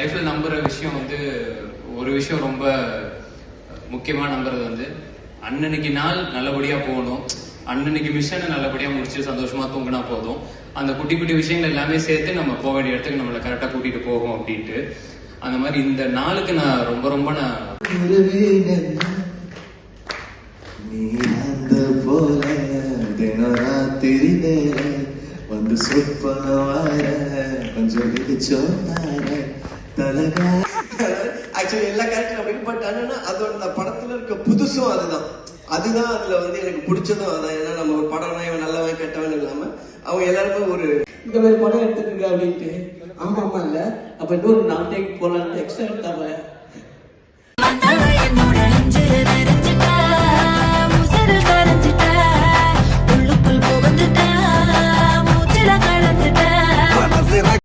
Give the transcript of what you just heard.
லைஃப்ல நம்புற விஷயம் வந்து ஒரு விஷயம் ரொம்ப முக்கியமா நம்புறது வந்து அன்னன்னைக்கு நாள் நல்லபடியா போகணும், அன்னன்னைக்கு மிஷனை நல்லபடியா முடிச்சு சந்தோஷமா தூங்கினா போதும். அந்த குட்டி குட்டி விஷயங்கள் எல்லாமே சேர்த்து நம்ம போக வேண்டிய இடத்துக்கு நம்மளை கரெக்டா கூட்டிட்டு போகும் அப்படின்ட்டு. அந்த மாதிரி இந்த நாளுக்கு நான் ரொம்ப ரொம்ப வந்து கொஞ்சம் ஆக்சுவலி எல்லா கேரக்டரும் அப்படி, பட் என்னன்னா அதோட அந்த படத்துல இருக்க புதுசும் அதுதான் அதுல வந்து எனக்கு பிடிச்சதும் அதான். ஏன்னா நம்ம ஒரு படம்னா இவன் நல்லவன் கெட்டவன் இல்லாம அவங்க எல்லாருமே ஒரு இந்த மாதிரி படம் எடுத்துருங்க அப்படின்ட்டு. ஆமா ஆமா இல்ல அப்ப இன்னொரு நான் டேக் போலான்னு எக்ஸ்ட்ரா எடுத்தாம